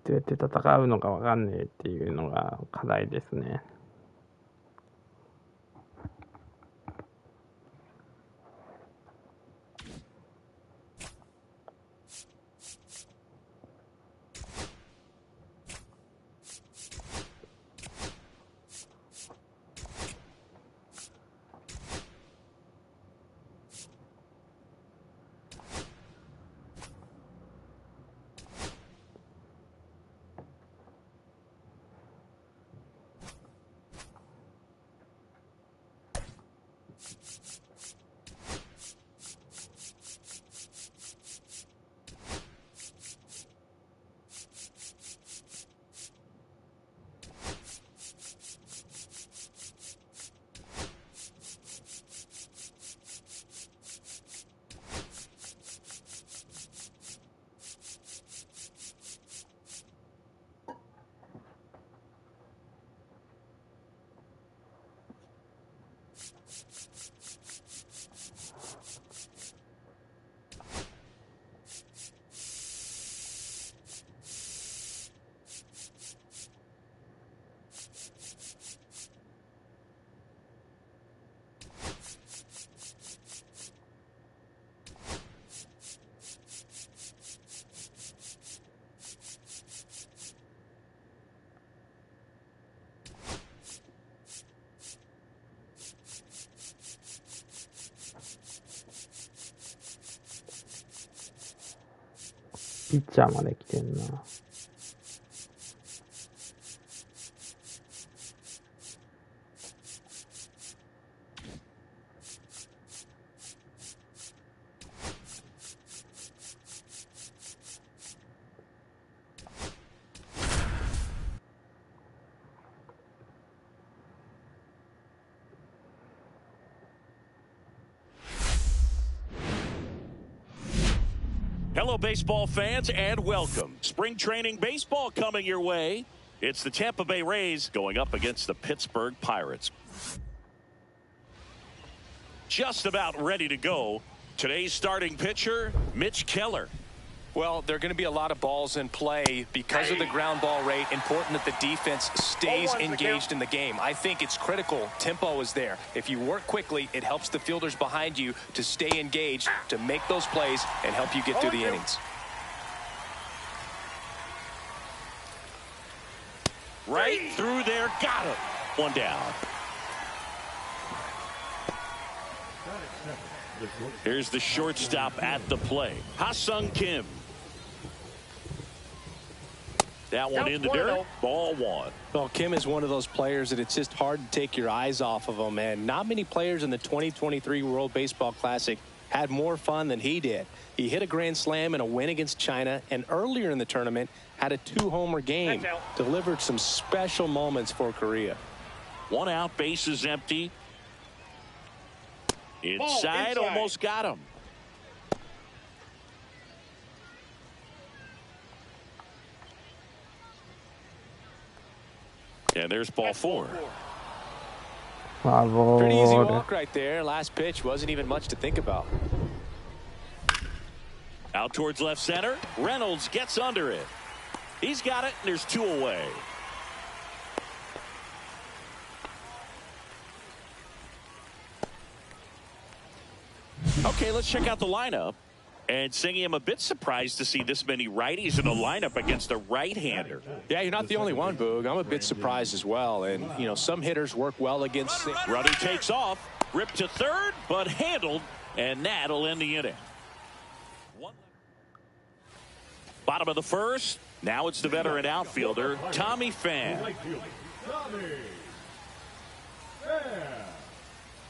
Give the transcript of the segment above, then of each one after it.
どうやって戦うのかわかんねえっていうのが課題ですね。ピッチャーまで来てんな。Hello, baseball fans, and welcome. Spring training baseball coming your way. It's the Tampa Bay Rays going up against the Pittsburgh Pirates. Just about ready to go. Today's starting pitcher, Mitch Keller. Well, there are going to be a lot of balls in play because of the ground ball rate. Important that the defense stays engaged in the game. I think it's critical. Tempo is there. If you work quickly, it helps the fielders behind you to stay engaged, to make those plays, and help you get through the innings. Right through there. Got him. One down. Here's the shortstop at the plate, Ha-Sung Kim. That one in the dirt. Ball one. Well, Kim is one of those players that it's just hard to take your eyes off of him, and not many players in the 2023 World Baseball Classic had more fun than he did. He hit a grand slam in a win against China, and earlier in the tournament had a 2-homer game. Delivered some special moments for Korea. One out, bases empty. Inside, almost got him. And there's ball four. Pretty easy walk right there. Last pitch wasn't even much to think about. Out towards left center. Reynolds gets under it. He's got it, and there's two away. Okay, let's check out the lineup. And Singy, I'm a bit surprised to see this many righties in the lineup against a right-hander. Yeah, you're not the only one, Boog. I'm a bit surprised as well. And, you know, some hitters work well against... Ruddy takes off, ripped to third, but handled, and that'll end the inning. Bottom of the first. Now it's the veteran outfielder, Tommy Pham.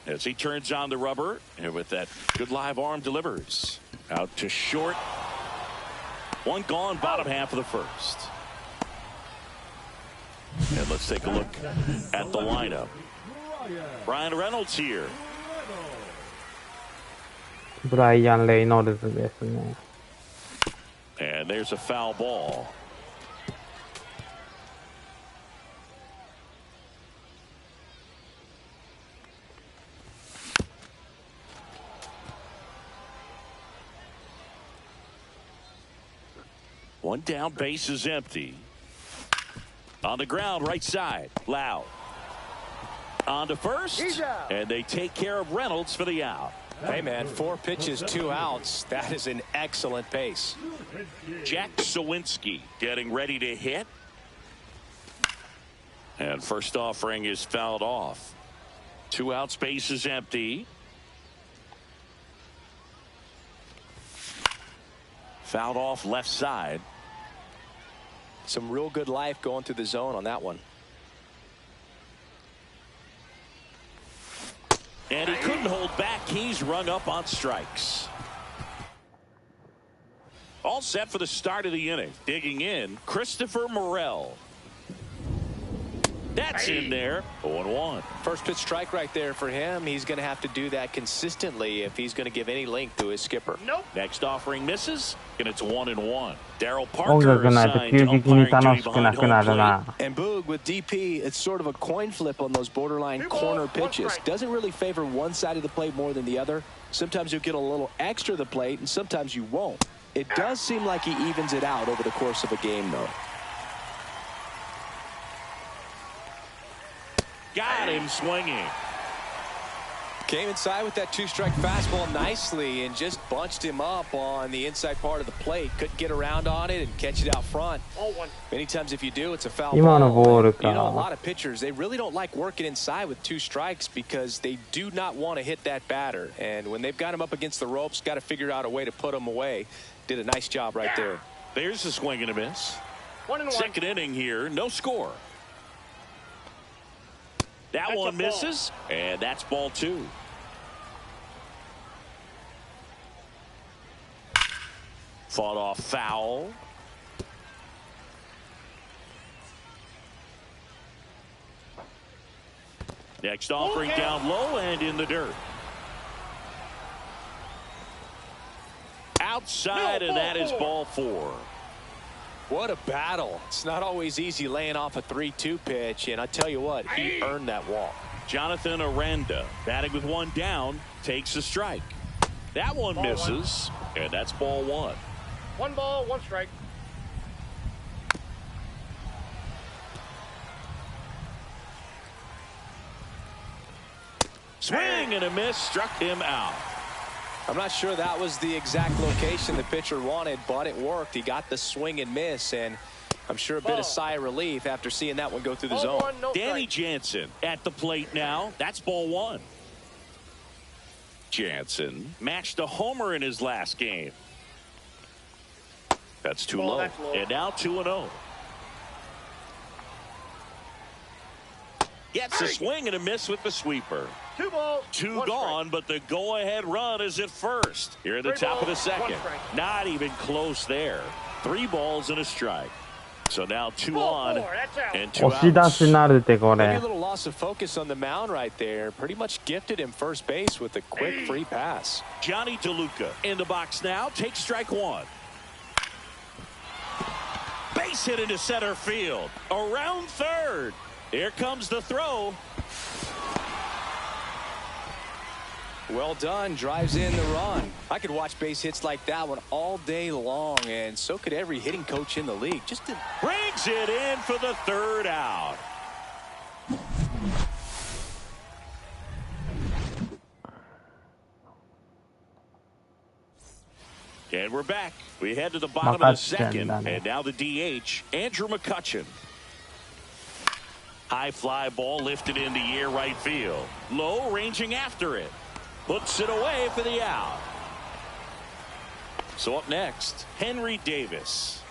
As he turns on the rubber, and with that good live arm delivers. Out to short. One gone, bottom half of the first. And let's take a look at the lineup. Brian Reynolds here. ブライアン・レイノルズですね。 And there's a foul ball. One down, base is empty. On the ground, right side, Lau. On to first, and they take care of Reynolds for the out. Hey, man, 4 pitches, 2 outs. That is an excellent pace. Jack Sawinski getting ready to hit. And first offering is fouled off. 2 outs, base is empty. Fouled off left side. Some real good life going through the zone on that one. And he couldn't hold back. He's rung up on strikes. All set for the start of the inning. Digging in, Christopher Morel. That's in there. 0-1. First pitch strike right there for him. He's going to have to do that consistently if he's going to give any length to his skipper. Nope. Next offering misses, and it's 1-1. Daryl 音 Parker 楽ないと assigned 急 to 激に umpiring 楽 duty しく behind なくな home る plate. な。 And Boog, with DP, it's sort of a coin flip on those borderline corner pitches. Doesn't really favor one side of the plate more than the other. Sometimes you'll get a little extra the plate, and sometimes you won't. It does seem like he evens it out over the course of a game, though. Got him swinging. Came inside with that 2-strike fastball nicely and just bunched him up on the inside part of the plate. Couldn't get around on it and catch it out front. Many times if you do, it's a foul 今の ball. ボール You know, a か。 lot of pitchers, they really don't like working inside with 2 strikes because they do not want to hit that batter. And when they've got him up against the ropes, got to figure out a way to put him away. Did a nice job right there. There's a swing and a miss. 1-1. Second inning here, no score. That That's one a ball. misses, and that's ball 2. Fought off foul. Next offering down low and in the dirt. Outside, and that is ball 4. What a battle. It's not always easy laying off a 3-2 pitch, and I tell you what, he earned that walk. Jonathan Aranda batting with 1 down, takes a strike. That one misses, and that's ball 1. 1 ball, 1 strike. Swing and a miss, struck him out. I'm not sure that was the exact location the pitcher wanted, but it worked. He got the swing and miss, and I'm sure a bit of sigh of relief after seeing that one go through the zone. 1, no Danny strike. Jansen at the plate now. That's ball 1. Jansen matched a homer in his last game. That's too low. That's low. And now 2-0. Gets a swing and a miss with the sweeper. 2 balls, 2 1 gone, but the go-ahead run is at first. Here at the 3 top of the balls, 1 second. strike. Not even close there. 3 balls and a strike. So now 2 Ball on 4, that's out. and 2 押し出 outs. しなるってこ Maybe れ a。little loss of focus on the mound right there. Pretty much gifted him first base with a quick free pass. Johnny DeLuca in the box now. Takes strike 1. Base hit into center field. Around third. Here comes the throw. Well done. Drives in the run. I could watch base hits like that one all day long, and so could every hitting coach in the league. Just to Brings it in for the 3rd out. And we're back. We head to the bottom of the second. And now the DH, Andrew McCutchen. High fly ball lifted in the air right field. Low ranging after it. Puts it away for the out. So up next, Henry Davis.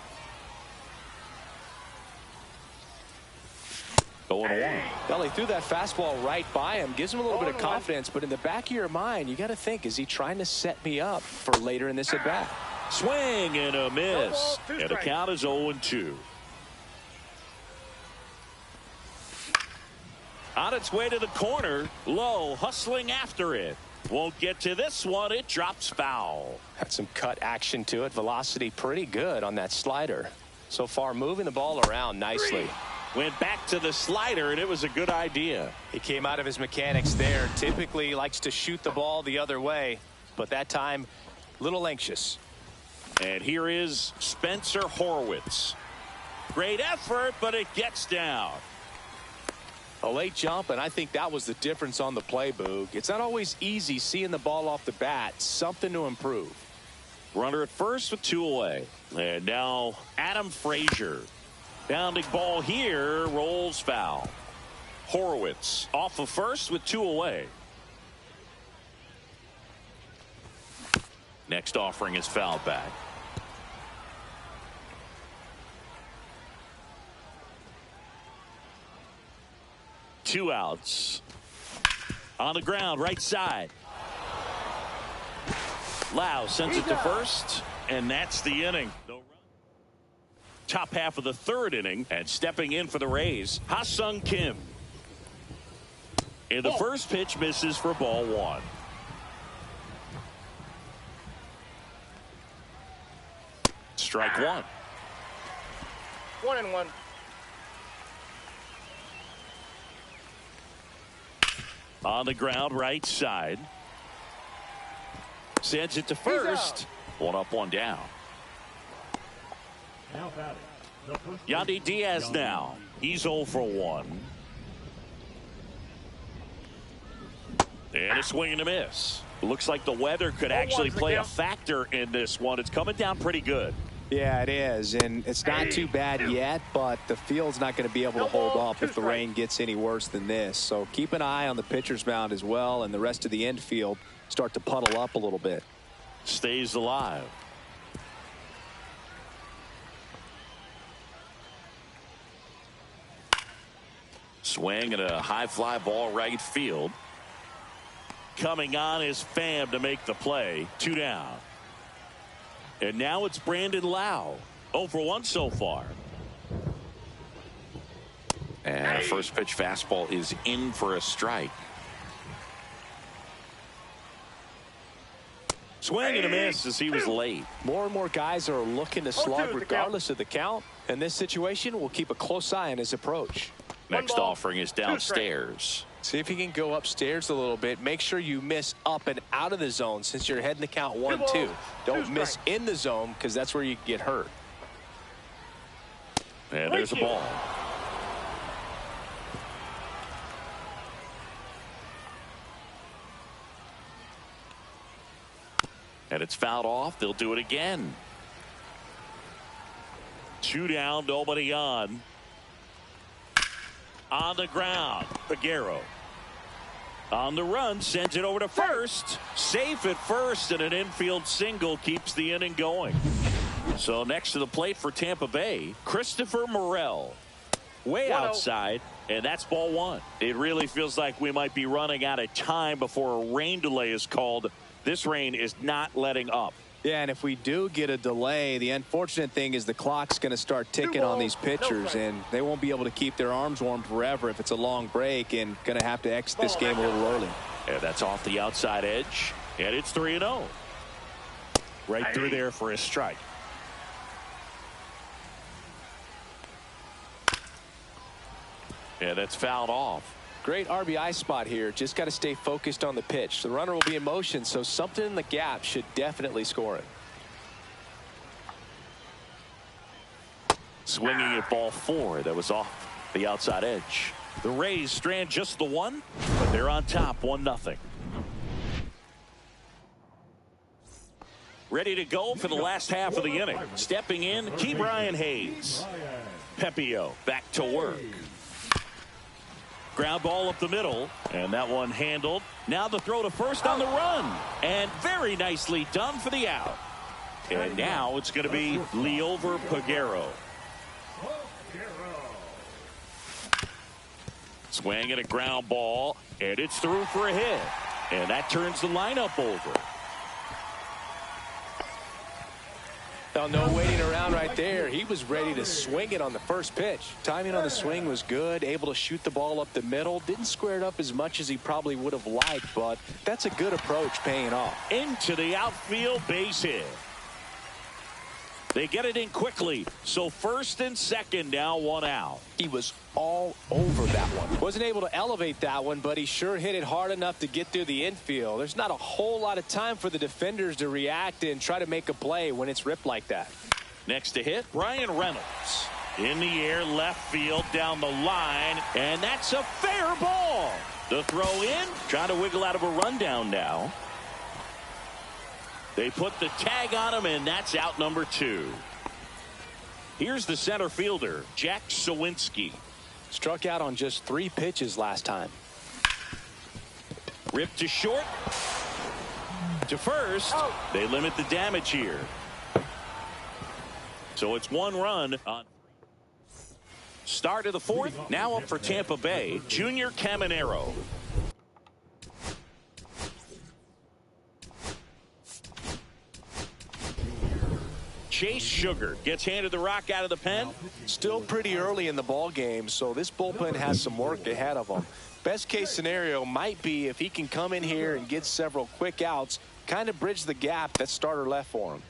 0-1. Well, he threw that fastball right by him. Gives him a little bit of confidence. But in the back of your mind, you got to think, is he trying to set me up for later in this at-bat? Swing and a miss. And the count is 0-2. On its way to the corner. Low hustling after it. Won't get to this one. It drops foul. Had some cut action to it. Velocity pretty good on that slider. So far moving the ball around nicely. Went back to the slider, and it was a good idea. He came out of his mechanics there. Typically he likes to shoot the ball the other way, but that time a little anxious. And here is Spencer Horwitz. Great effort, but it gets down. A late jump, and I think that was the difference on the play, Boog. It's not always easy seeing the ball off the bat. Something to improve. Runner at first with 2 away. And now Adam Frazier. Bounding ball here, rolls foul. Horowitz off of first with 2 away. Next offering is fouled back. Two outs. On the ground, right side. Lau sends it to first, and that's the inning. Top half of the 3rd inning, and stepping in for the Rays, Ha-Sung Kim. And the first pitch misses for ball 1. Strike 1. 1-1. On the ground, right side. Sends it to first. 1 up, 1 down. Yandy Diaz now. He's 0 for 1. And a swing and a miss. Looks like the weather could actually play a factor in this one. It's coming down pretty good. Yeah, it is, and it's not too bad yet, but the field's not going to be able to hold up if the rain gets any worse than this. So keep an eye on the pitcher's mound as well, and the rest of the infield start to puddle up a little bit. Stays alive. Swing and a high fly ball right field. Coming on is Pham to make the play. 2 down. And now it's Brandon Lau. 0 for 1 so far. And a first pitch fastball is in for a strike. Swing and a miss as he was late. More and more guys are looking to slug regardless of the count. In this situation, we'll keep a close eye on his approach. Next offering is downstairs. See if you can go upstairs a little bit. Make sure you miss up and out of the zone since you're heading to count 1-2. Don't miss in the zone because that's where you get hurt. And there's a ball. And it's fouled off. They'll do it again. 2 down, nobody on. On the ground, Peguero. On the run, sends it over to first. Safe at first, and an infield single keeps the inning going. So next to the plate for Tampa Bay, Christopher Morel. Way outside, and that's ball 1. It really feels like we might be running out of time before a rain delay is called. This rain is not letting up. Yeah, and if we do get a delay, the unfortunate thing is the clock's going to start ticking on these pitchers, and they won't be able to keep their arms warm forever if it's a long break, and going to have to exit this game a little early. And that's off the outside edge, and it's 3-0. Right through there for a strike. And that's fouled off. Great RBI spot here. Just got to stay focused on the pitch. The runner will be in motion, so something in the gap should definitely score it. Swinging at ball 4. That was off the outside edge. The Rays strand just the 1, but they're on top 1-0. Ready to go for the last half of the inning. Stepping in, Ke'Bryan Hayes. Pepio back to work. Ground ball up the middle, and that one handled. Now the throw to first on the run, and very nicely done for the out. And now it's going to be Liover Peguero. Swinging a ground ball, and it's through for a hit. And that turns the lineup over. Well, no waiting around right there. He was ready to swing it on the first pitch. Timing on the swing was good, able to shoot the ball up the middle. Didn't square it up as much as he probably would have liked, but that's a good approach paying off. Into the outfield, base hit. They get it in quickly, so first and second now, one out. He was all over that one. Wasn't able to elevate that one, but he sure hit it hard enough to get through the infield. There's not a whole lot of time for the defenders to react and try to make a play when it's ripped like that. Next to hit, Brian Reynolds. In the air, left field, down the line, and that's a fair ball. The throw in, trying to wiggle out of a rundown now. They put the tag on him, and that's out number 2. Here's the center fielder, Jack Sawinski. Struck out on just 3 pitches last time. Ripped to short. To first. They limit the damage here. So it's 1 run on start of the 4th. Now up for Tampa Bay, Junior Caminero. Chase Sugar gets handed the rock out of the pen. Still pretty early in the ball game, so this bullpen has some work ahead of them. Best case scenario might be if he can come in here and get several quick outs, kind of bridge the gap that starter left for him.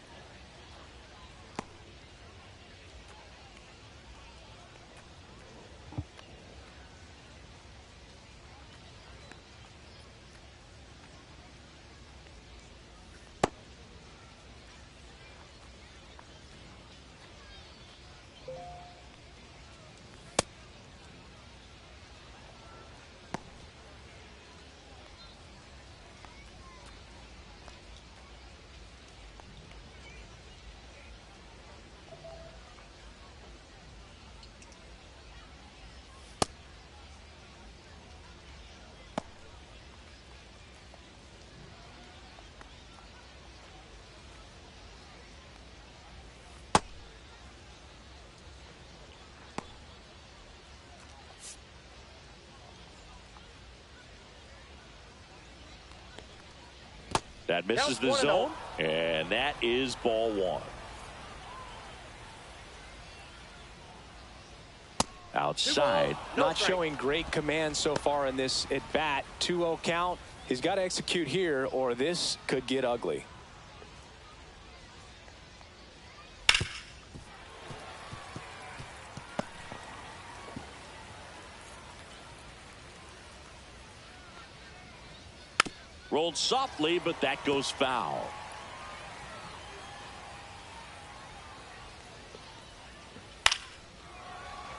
That misses the zone, and that is ball 1. Outside. Not showing great command so far in this at bat. 2-0 count. He's got to execute here, or this could get ugly. Rolled softly, but that goes foul.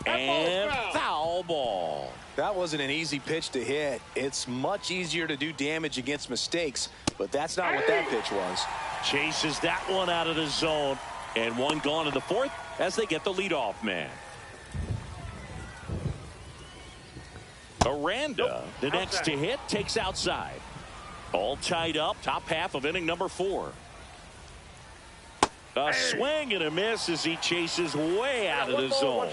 And foul ball. That wasn't an easy pitch to hit. It's much easier to do damage against mistakes, but that's not what that pitch was. Chases that one out of the zone, and 1 gone in the 4th as they get the leadoff man. Aranda, the next to hit, takes outside. All tied up, top half of inning number 4. A swing and a miss as he chases way out of the zone.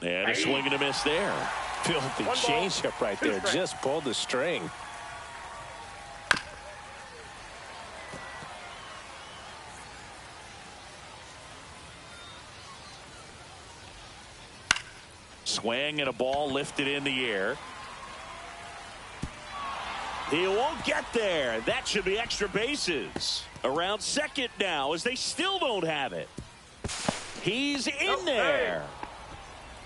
And a swing and a miss there. Filthy changeup right there. Just pulled the string. Swing and a ball lifted in the air. He won't get there. That should be extra bases. Around second now as they still don't have it. He's in there.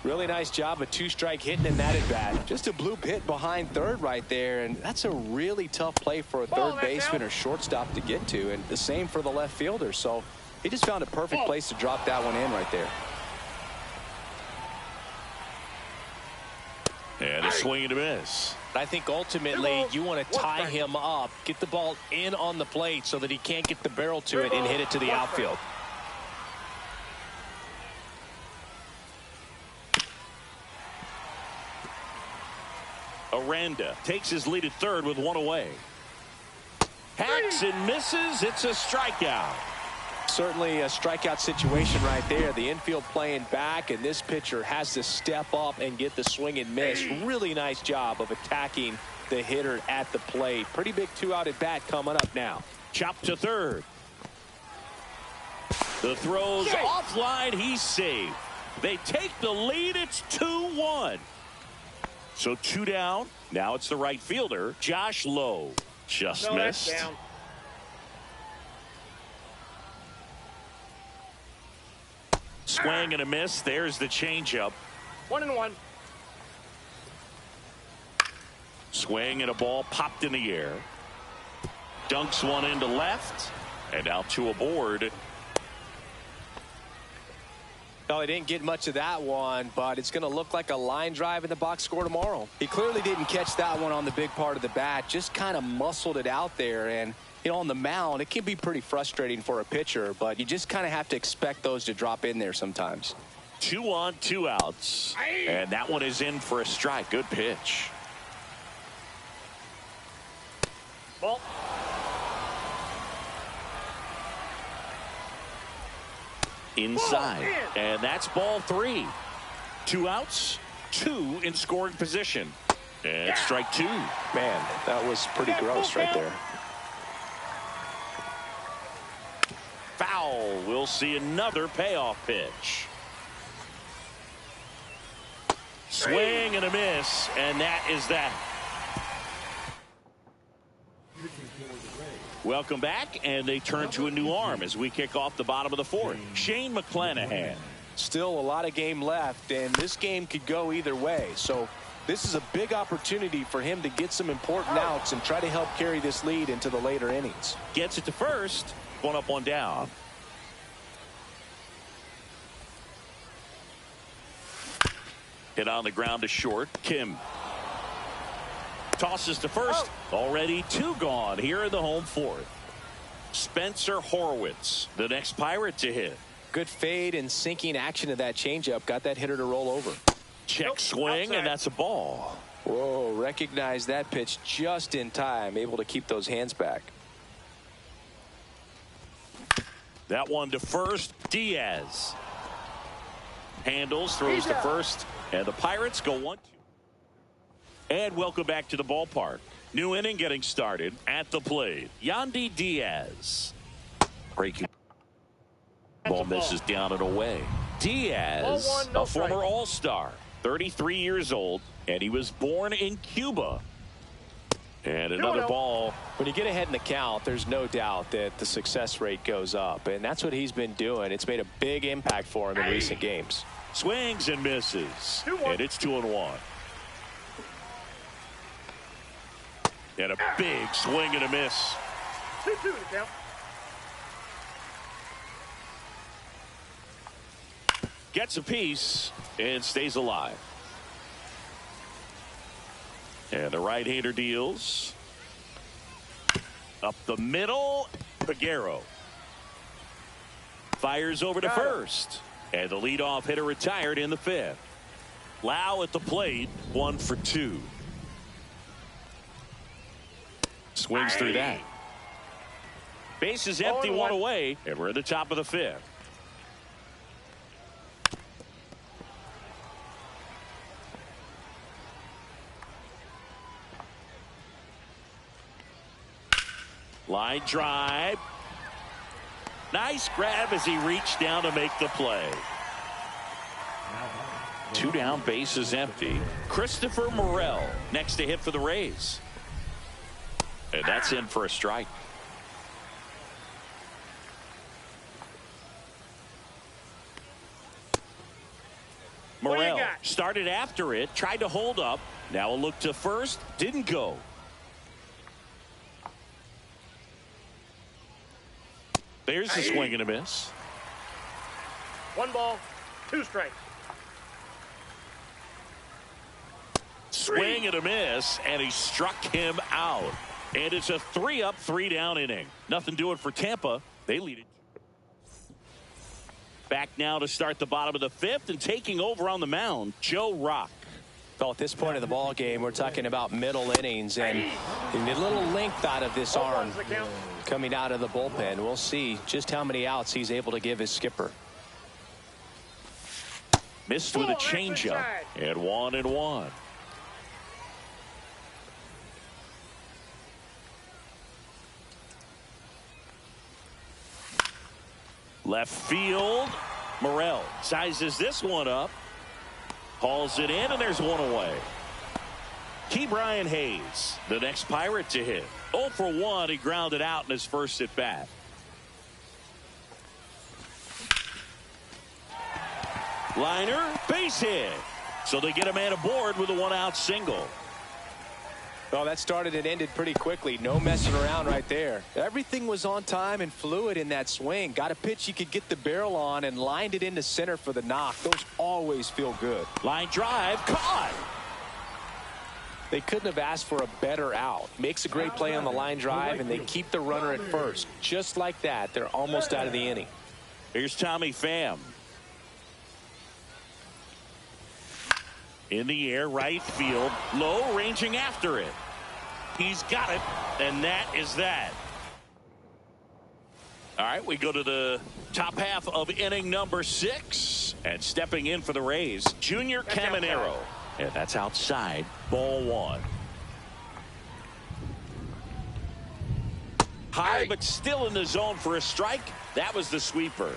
Really nice job of 2-strike hitting in that at bat. Just a bloop hit behind third right there, and that's a really tough play for a third baseman or shortstop to get to, and the same for the left fielder. So he just found a perfect place to drop that one in right there. And a swing and a miss. I think ultimately you want to tie him up, get the ball in on the plate so that he can't get the barrel to it and hit it to the outfield. Aranda takes his lead at third with 1 away. Hacks and misses. It's a strikeout. Certainly a strikeout situation right there. The infield playing back, and this pitcher has to step up and get the swing and miss. Really nice job of attacking the hitter at the plate. Pretty big 2-out at bat coming up now. Chop to third. The throw's offline. He's saved. They take the lead. It's 2-1. So 2 down. Now it's the right fielder, Josh Lowe. Just missed. Down. Swing and a miss. There's the changeup. 1-1. Swing and a ball popped in the air. Dunks one into left. And now 2 aboard. No, he didn't get much of that one, but it's going to look like a line drive in the box score tomorrow. He clearly didn't catch that one on the big part of the bat, just kind of muscled it out there. And, you know, on the mound, it can be pretty frustrating for a pitcher, but you just kind of have to expect those to drop in there sometimes. 2 on, 2 outs. And that one is in for a strike. Good pitch. Ball. Inside, and that's ball 3. 2 outs, 2 in scoring position, and strike 2. Man, that was pretty gross right there. Foul. We'll see another payoff pitch. Swing and a miss, and that is that. Welcome back, and they turn to a new arm as we kick off the bottom of the 4th. Shane McClanahan. Still a lot of game left, and this game could go either way. So this is a big opportunity for him to get some important outs and try to help carry this lead into the later innings. Gets it to first. 1 up, 1 down. Hit on the ground to short. Kim tosses to first. Already 2 gone here in the home 4th. Spencer Horwitz, the next Pirate to hit. Good fade and sinking action of that changeup. Got that hitter to roll over. Check swing, and that's a ball. Whoa, recognize that pitch just in time. Able to keep those hands back. That one to first. Diaz handles, throws to first, and the Pirates go 1-2. And welcome back to the ballpark. New inning getting started at the plate. Yandy Diaz. Breaking ball misses down and away. Diaz, a former All-Star, 33 years old, and he was born in Cuba. And another ball. When you get ahead in the count, there's no doubt that the success rate goes up, and that's what he's been doing. It's made a big impact for him in recent games. Swings and misses, and it's 2-1. And a big swing and a miss. 2-2 to count. Gets a piece and stays alive. And the right-hander deals. Up the middle. Peguero fires over to first. And the leadoff hitter retired in the 5th. Lau at the plate, 1 for 2. Swings through that. Base is empty, 1 away, and we're at the top of the 5th. Line drive. Nice grab as he reached down to make the play. 2 down, base is empty. Christopher Morel next to hit for the Rays. And that's in for a strike. Morel started after it, tried to hold up. Now a look to first, didn't go. There's the swing and a miss. 1 ball, 2 strikes. Swing and a miss, and he struck him out. And it's a 3-up, 3-down inning. Nothing doing for Tampa. They lead it. Back now to start the bottom of the 5th, and taking over on the mound, Joe Rock. Well, at this point of the ball game, we're talking about middle innings, and a little length out of this arm coming out of the bullpen. We'll see just how many outs he's able to give his skipper. Missed with a changeup, and 1-1. Left field, Morel sizes this one up, hauls it in, and there's one away. Brian Hayes, the next Pirate to hit. 0 for 1, he grounded out in his first at bat. Liner, base hit. So they get a man aboard with a 1-out single. Well, that started and ended pretty quickly. No messing around right there. Everything was on time and fluid in that swing. Got a pitch you could get the barrel on and lined it into center for the knock. Those always feel good. Line drive, caught. They couldn't have asked for a better out. Makes a great play on the line drive, and they keep the runner at first. Just like that, they're almost out of the inning. Here's Tommy Pham. In the air, right field, low, ranging after it. He's got it, and that is that. All right, we go to the top half of inning number 6, and stepping in for the Rays, Junior Caminero. And that's outside, ball 1. High, but still in the zone for a strike. That was the sweeper.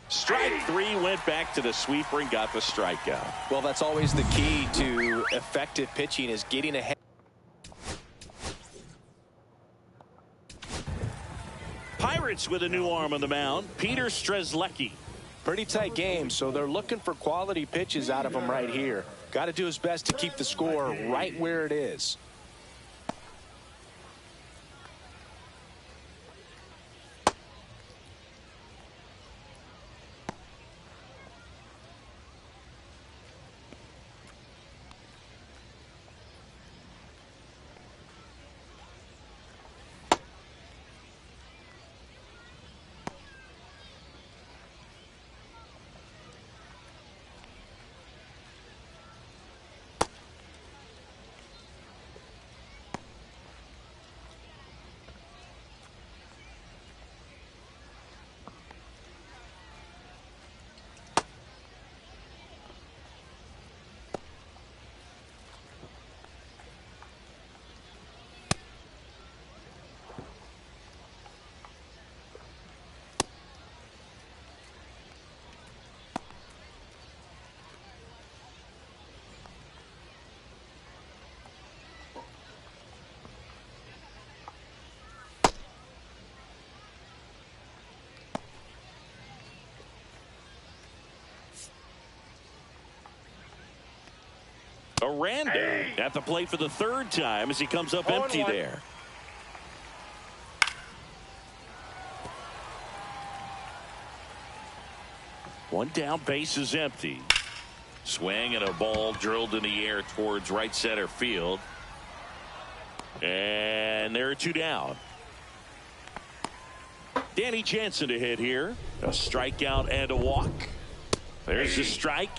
Strike 3, went back to the sweeper and got the strikeout. Well, that's always the key to effective pitching, is getting ahead. Pirates with a new arm on the mound, Peter Strzelecki. Pretty tight game, so they're looking for quality pitches out of him right here. Got to do his best to keep the score right where it is. Aranda at the plate for the 3rd time as he comes up empty there. One down, base is empty. Swing and a ball drilled in the air towards right center field. And there are 2 down. Danny Jansen to hit here. A strikeout and a walk. There's the strike.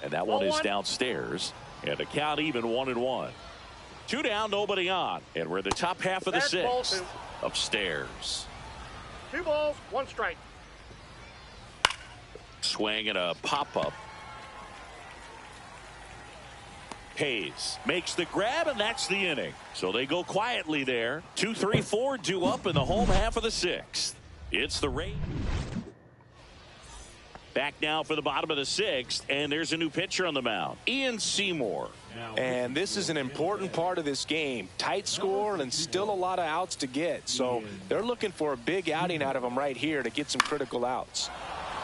And that one is downstairs. And the count even 1-1. 2 down, nobody on. And we're the top half of the 6th. Upstairs. 2 balls, 1 strike. Swing and a pop-up. Hayes makes the grab, and that's the inning. So they go quietly there. 2, 3, 4 due up in the home half of the 6th. It's the Rays. Back now for the bottom of the 6th, and there's a new pitcher on the mound, Ian Seymour. And this is an important part of this game. Tight score and still a lot of outs to get. So they're looking for a big outing out of him right here to get some critical outs.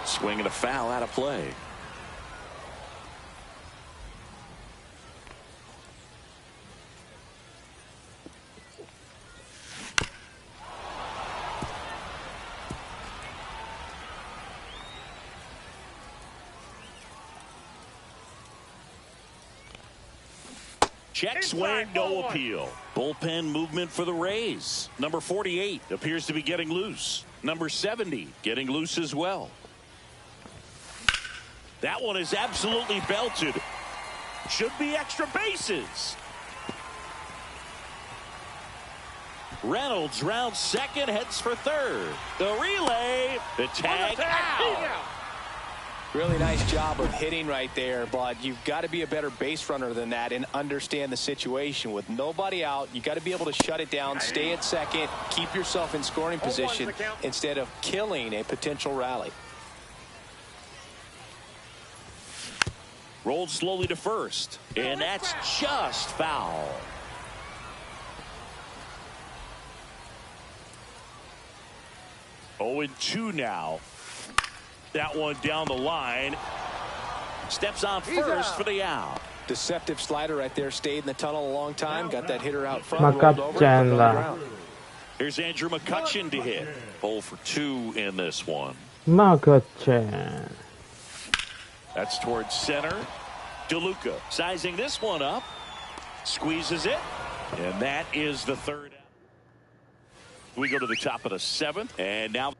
Swing and a foul out of play. Check swing, no appeal. Bullpen movement for the Rays. Number 48 appears to be getting loose. Number 70 getting loose as well. That one is absolutely belted. Should be extra bases. Reynolds rounds second, heads for third. The relay, the tag out. Really nice job of hitting right there, but you've got to be a better base runner than that and understand the situation. With nobody out, you got to be able to shut it down, stay at second, keep yourself in scoring position instead of killing a potential rally. Rolled slowly to first, and that's just foul. Oh, and 2 now. That one down the line. Steps on first for the out. Deceptive slider right there. Stayed in the tunnel a long time. Got that hitter out front. Rolled over, put it on the ground. Here's Andrew McCutchen to hit. 0 for 2 in this one. McCutchen. That's towards center. DeLuca sizing this one up. Squeezes it. And that is the third out. We go to the top of the 7th. And now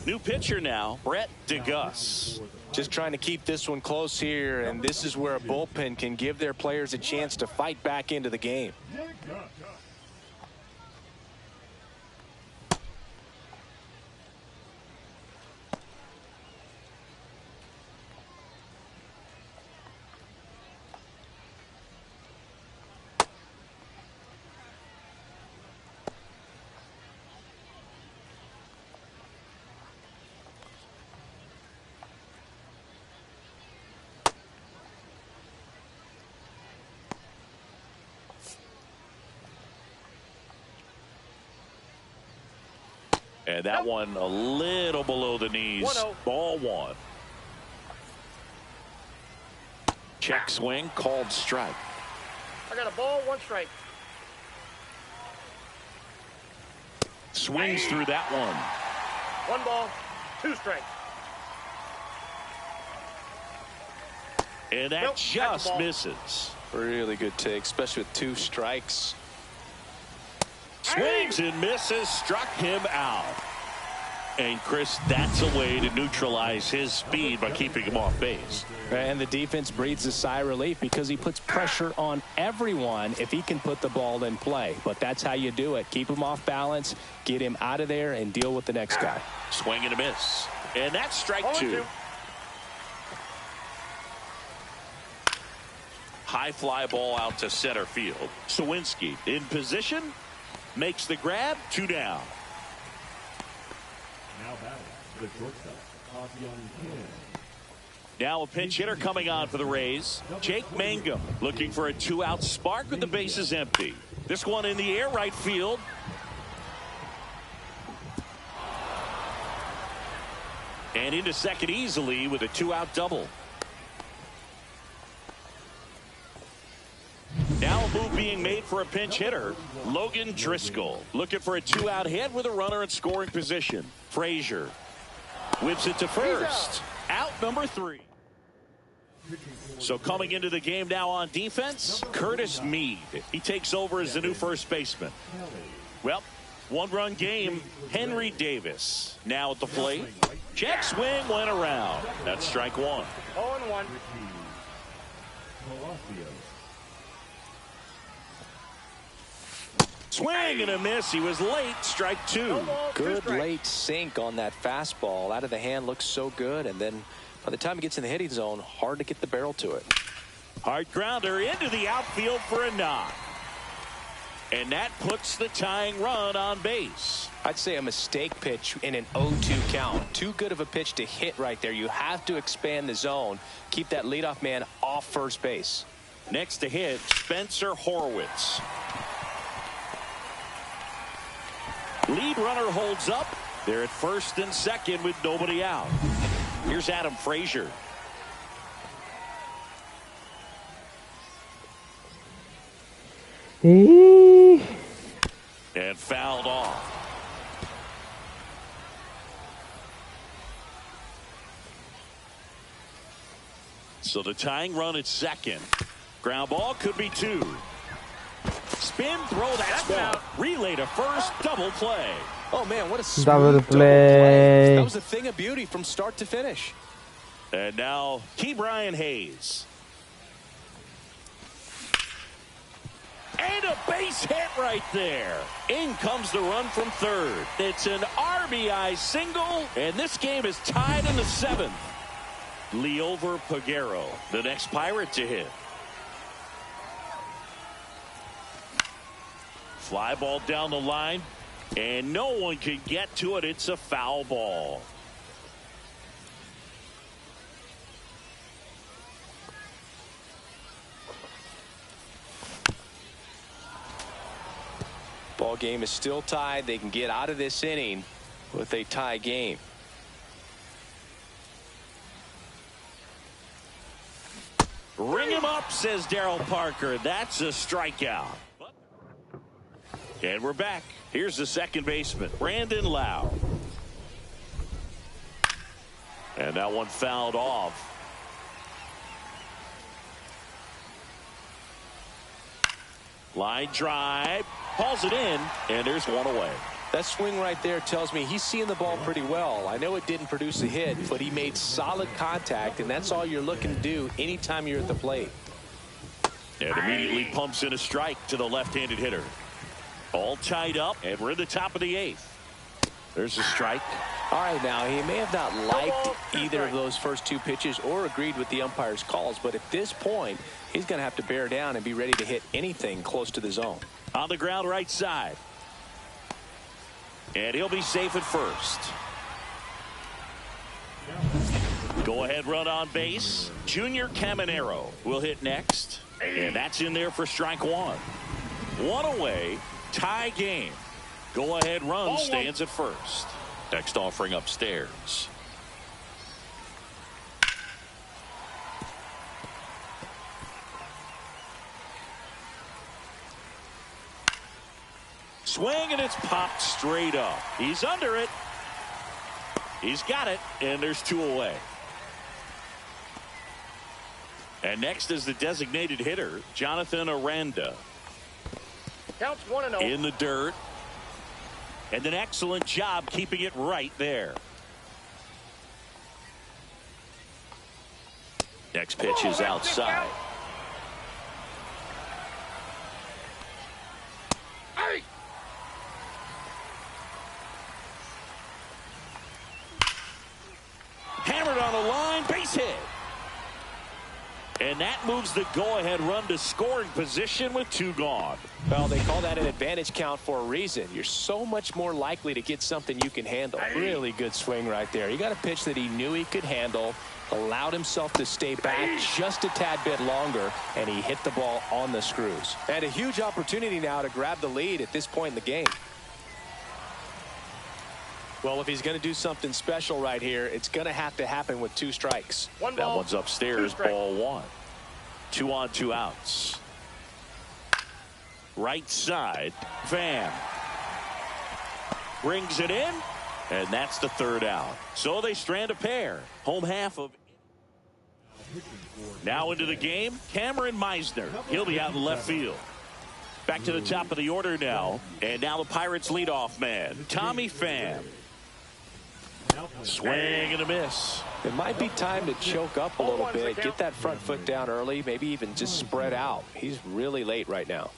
new pitcher now, Brett DeGuss. Just trying to keep this one close here, and this is where a bullpen can give their players a chance to fight back into the game. And that one a little below the knees. 1-0. Ball 1. Check swing, called strike. I got a ball, 1 strike. Swings through that one. 1 ball, 2 strikes. And that Nope, just ball. misses. Really good take, especially with 2 strikes. Swings and misses, struck him out. And Chris, that's a way to neutralize his speed by keeping him off base. And the defense breathes a sigh of relief because he puts pressure on everyone if he can put the ball in play. But that's how you do it. Keep him off balance, get him out of there, and deal with the next guy. Swing and a miss. And that's strike 2. High fly ball out to center field. Sawinski in position. Makes the grab, 2 down. Now a pinch hitter coming on for the Rays. Jake Mangum looking for a 2-out spark with the bases empty. This one in the air, right field. And into second easily with a 2-out double. Now a move being made for a pinch hitter. Logan Driscoll looking for a 2-out hit with a runner in scoring position. Frazier whips it to first. Out number 3. So coming into the game now on defense, Curtis Mead. He takes over as the new first baseman. Well, 1-run game. Henry Davis now at the plate. Check swing went around. That's strike 1. 0-1. Swing and a miss. He was late. Strike 2. Good late sink on that fastball. Out of the hand, looks so good. And then by the time he gets in the hitting zone, hard to get the barrel to it. Hard grounder into the outfield for a knock. And that puts the tying run on base. I'd say a mistake pitch in an 0-2 count. Too good of a pitch to hit right there. You have to expand the zone. Keep that leadoff man off first base. Next to hit, Spencer Horwitz. Lead runner holds up. They're at first and second with nobody out. Here's Adam Frazier. And fouled off. So the tying run at second. Ground ball could be 2. Spin, throw, that's one. Relay to first, double play. Oh, man, what a smooth Double double play. That was a thing of beauty from start to finish. And now, Brian Hayes. And a base hit right there. In comes the run from third. It's an RBI single, and this game is tied in the 7th. Liover Peguero, the next Pirate to hit. Fly ball down the line, and no one can get to it. It's a foul ball. Ball game is still tied. They can get out of this inning with a tie game. Ring him up, says Darryl Parker. That's a strikeout. And we're back. Here's the second baseman, Brandon Lau. And that one fouled off. Line drive, hauls it in, and there's one away. That swing right there tells me he's seeing the ball pretty well. I know it didn't produce a hit, but he made solid contact, and that's all you're looking to do anytime you're at the plate. And immediately pumps in a strike to the left-handed hitter. All tied up, and we're in the top of the 8th. There's a strike. All right, now, he may have not liked either of those first 2 pitches or agreed with the umpire's calls, but at this point, he's going to have to bear down and be ready to hit anything close to the zone. On the ground right side. And he'll be safe at first. Go-ahead run on base. Junior Caminero will hit next. And that's in there for strike 1. One away. Tie game. Go-ahead run stands at first. Next offering upstairs. Swing, and it's popped straight up. He's under it. He's got it, and there's 2 away. And next is the designated hitter, Jonathan Aranda. Counts 1-0. In the dirt. And an excellent job keeping it right there. Next pitch is outside. Hammered on the line, base hit. And that moves the go-ahead run to scoring position with 2 gone. Well, they call that an advantage count for a reason. You're so much more likely to get something you can handle. Really good swing right there. He got a pitch that he knew he could handle, allowed himself to stay back just a tad bit longer, and he hit the ball on the screws. And a huge opportunity now to grab the lead at this point in the game. Well, if he's going to do something special right here, it's going to have to happen with 2 strikes. That one's upstairs, ball 1. 2 on, 2 outs. Right side, Van brings it in, and that's the 3rd out. So they strand a pair. Home half of. Now into the game, Cameron Meisner. He'll be out in left field. Back to the top of the order now, and now the Pirates leadoff man, Tommy Pham. Swing and a miss. It might be time to choke up a little bit, get that front foot down early, maybe even just spread out. He's really late right now.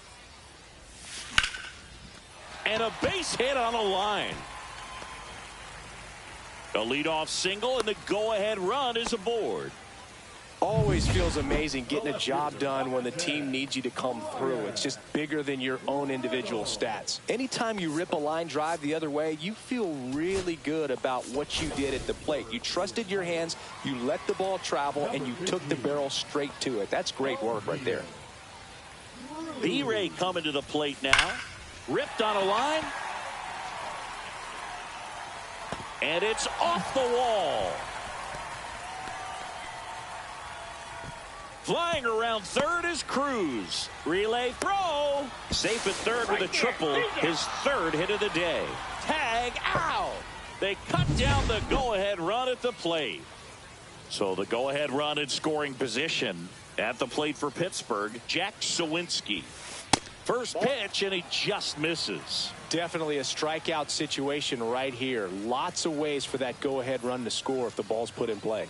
And a base hit on the line. A leadoff single, and the go-ahead run is aboard. Always feels amazing getting a job done when the team needs you to come through. It's just bigger than your own individual stats. Anytime you rip a line drive the other way, you feel really good about what you did at the plate. You trusted your hands, you let the ball travel, and you took the barrel straight to it. That's great work right there. B-Ray coming to the plate now. Ripped on a line. And it's off the wall. Flying around third is Cruz. Relay throw. Safe at third with a triple. His 3rd hit of the day. Tag out. They cut down the go-ahead run at the plate. So the go-ahead run in scoring position at the plate for Pittsburgh, Jack Sawinski. First pitch, and he just misses. Definitely a strikeout situation right here. Lots of ways for that go-ahead run to score if the ball's put in play.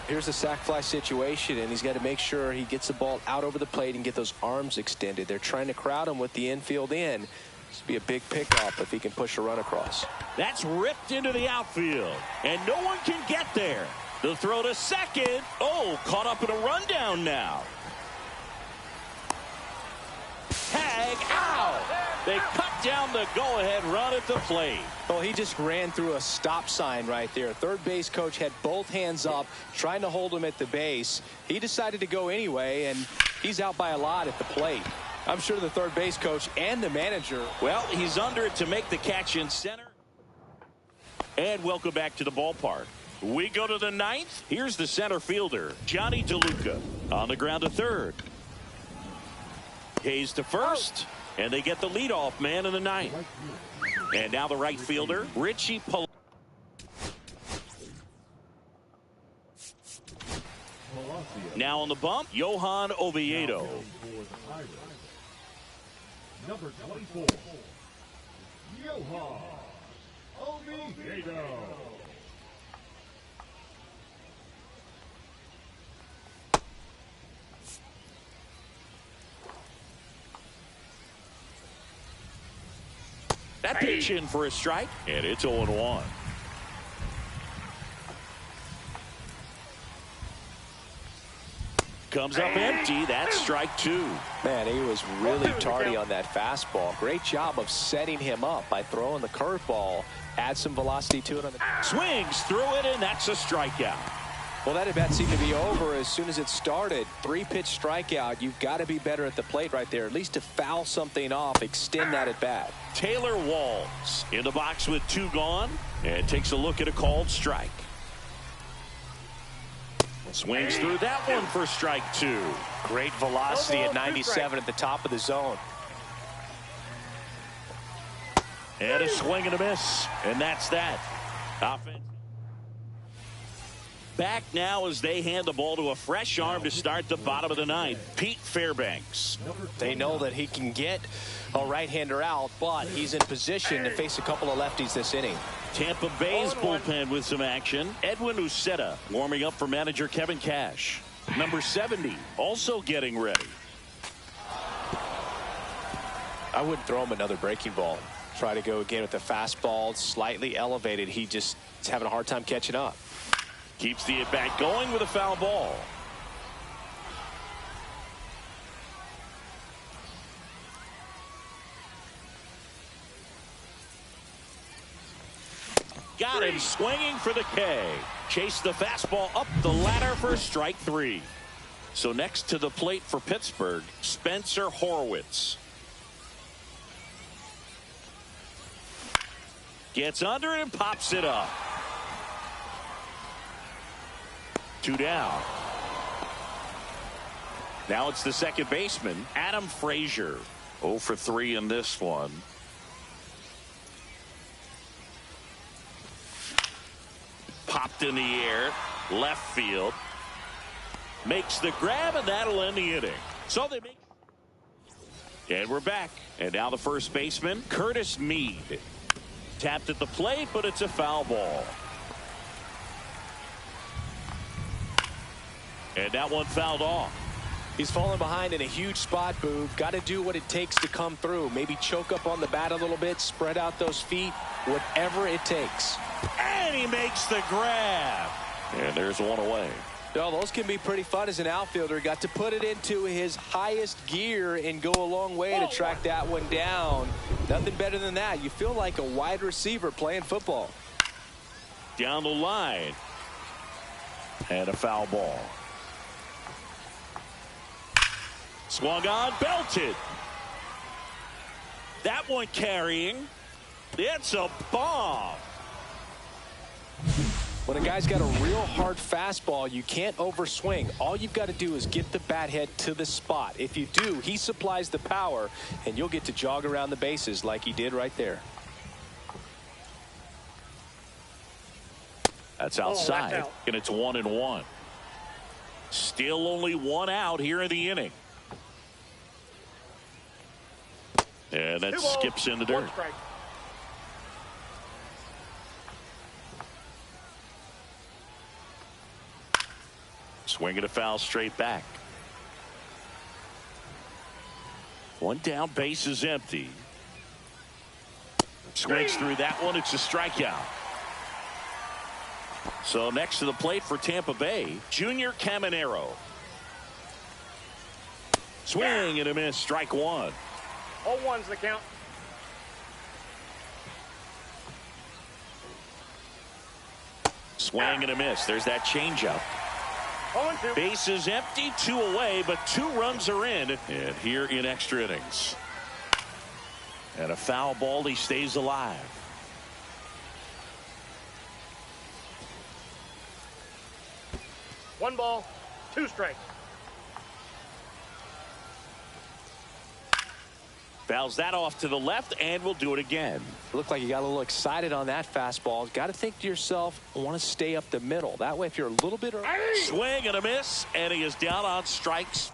Here's a sac fly situation, and he's got to make sure he gets the ball out over the plate and get those arms extended. They're trying to crowd him with the infield in. This would be a big pickoff if he can push a run across. That's ripped into the outfield, and no one can get there. The throw to second. Oh, caught up in a rundown now. Tag out. They cut down the go-ahead run at the plate. Well, he just ran through a stop sign right there. Third base coach had both hands up, trying to hold him at the base. He decided to go anyway, and he's out by a lot at the plate. I'm sure the third base coach and the manager. Well, he's under it to make the catch in center. And welcome back to the ballpark. We go to the ninth. Here's the center fielder, Johnny DeLuca, on the ground to third. Hayes to first, and they get the leadoff man in the ninth. And now the right fielder, Richie Pol. Now on the bump, Johan Oviedo. Number 24, Johan Oviedo. That pitch in for a strike, and it's 0-1. Comes up empty. That's strike two. Man, he was really tardy on that fastball. Great job of setting him up by throwing the curveball. Add some velocity to it on the swings through it, and that's a strikeout. Well, that at bat seemed to be over as soon as it started. 3-pitch strikeout. You've got to be better at the plate right there, at least to foul something off, extend that at bat. Taylor Walls in the box with 2 gone, and takes a look at a called strike. Swings through that one for strike 2. Great velocity at 97 at the top of the zone. And a swing and a miss, and that's that. Offense. Back now as they hand the ball to a fresh arm to start the bottom of the ninth, Pete Fairbanks. They know that he can get a right-hander out, but he's in position to face a couple of lefties this inning. Tampa Bay's bullpen with some action. Edwin Uceta warming up for manager Kevin Cash. Number 70 also getting ready. I wouldn't throw him another breaking ball. Try to go again with the fastball, slightly elevated. He just is having a hard time catching up. Keeps the at-bat going with a foul ball. Got him swinging for the K. Chased the fastball up the ladder for strike 3. So next to the plate for Pittsburgh, Spencer Horwitz. Gets under it and pops it up. 2 down. Now it's the second baseman, Adam Frazier. 0 for 3 in this one. Popped in the air, left field. Makes the grab, and that'll end the inning. So they make. And we're back. And now the first baseman, Curtis Mead. Tapped at the plate, but it's a foul ball. And that one fouled off. He's falling behind in a huge spot, Boog. Got to do what it takes to come through. Maybe choke up on the bat a little bit, spread out those feet, whatever it takes. And he makes the grab. And there's one away. No, those can be pretty fun as an outfielder. Got to put it into his highest gear and go a long way to track that one down. Nothing better than that. You feel like a wide receiver playing football. Down the line. And a foul ball. Swung on, belted. That one carrying. It's a bomb. When a guy's got a real hard fastball, you can't overswing. All you've got to do is get the bat head to the spot. If you do, he supplies the power, and you'll get to jog around the bases like he did right there. That's outside, that's out. and it's 1-1. Still only one out here in the inning. And that skips in the dirt. Swing and a foul straight back. One down, base is empty. Swings through that one. It's a strikeout. So next to the plate for Tampa Bay, Junior Caminero. Swing and a miss, strike one. 0-1's the count. Swing and a miss. There's that changeup. 0-2. Base is empty, 2 away, but 2 runs are in. And here in extra innings. And a foul ball, he stays alive. One ball, 2 strikes. Fouls that off to the left, and we'll do it again. Looked like you got a little excited on that fastball. Got to think to yourself, I want to stay up the middle. That way, if you're a little bit early. Swing and a miss, and he is down on strikes.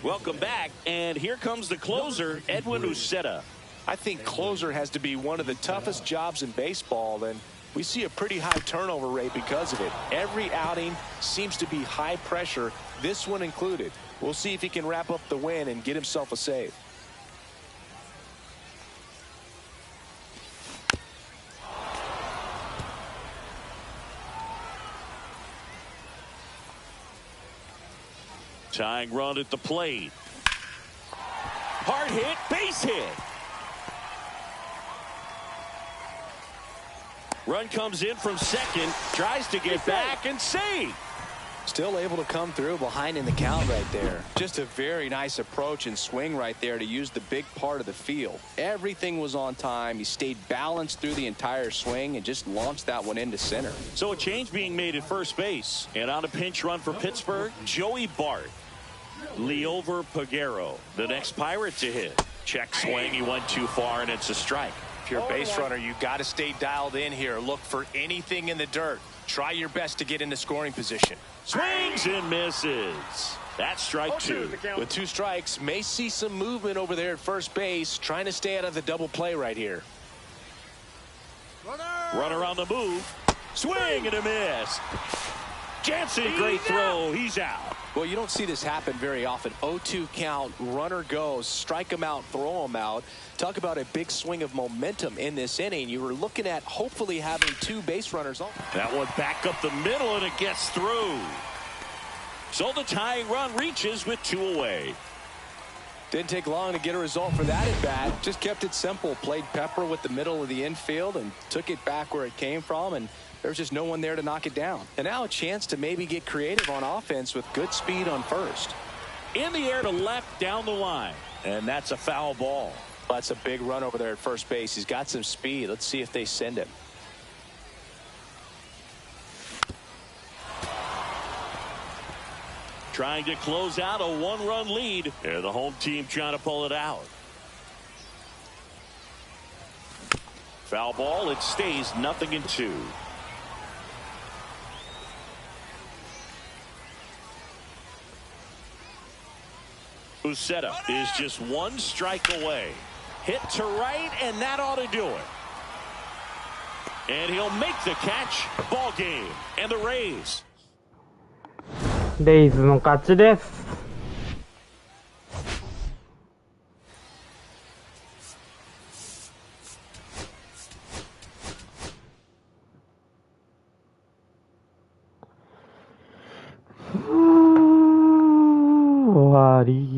Welcome back, and here comes the closer, Edwin Uceta. I think closer has to be one of the toughest jobs in baseball, and we see a pretty high turnover rate because of it. Every outing seems to be high pressure, this one included. We'll see if he can wrap up the win and get himself a save. Tying run at the plate. Hard hit, base hit. Run comes in from second, tries to get back and save. Still able to come through behind in the count right there. Just a very nice approach and swing right there to use the big part of the field. Everything was on time. He stayed balanced through the entire swing and just launched that one into center. So a change being made at first base. And on a pinch run for Pittsburgh, Joey Bart. Liover Peguero, the next Pirate to hit. Check swing, he went too far, and it's a strike. If you're a base runner, you got to stay dialed in here. Look for anything in the dirt. Try your best to get into scoring position. Swings and misses. That's strike 2. With 2 strikes, may see some movement over there at first base, trying to stay out of the double play right here. Runner on the move. Swing and a miss. Jansen, great throw. He's out. Well, you don't see this happen very often. 0-2 count, runner goes, strike him out, throw him out. Talk about a big swing of momentum in this inning. You were looking at hopefully having 2 base runners on. That one back up the middle, and it gets through. So the tying run reaches with 2 away. Didn't take long to get a result for that at bat. Just kept it simple. Played pepper with the middle of the infield and took it back where it came from, and there's just no one there to knock it down. And now a chance to maybe get creative on offense with good speed on first. In the air to left down the line, and that's a foul ball. That's a big run over there at first base. He's got some speed. Let's see if they send him. Trying to close out a 1-run lead. And the home team trying to pull it out. Foul ball. It stays 0-2. Uceta is just 1 strike away. Hit to right, and that ought to do it. And he'll make the catch. Ball game. And the Rays. レイズの勝ちです。終わり。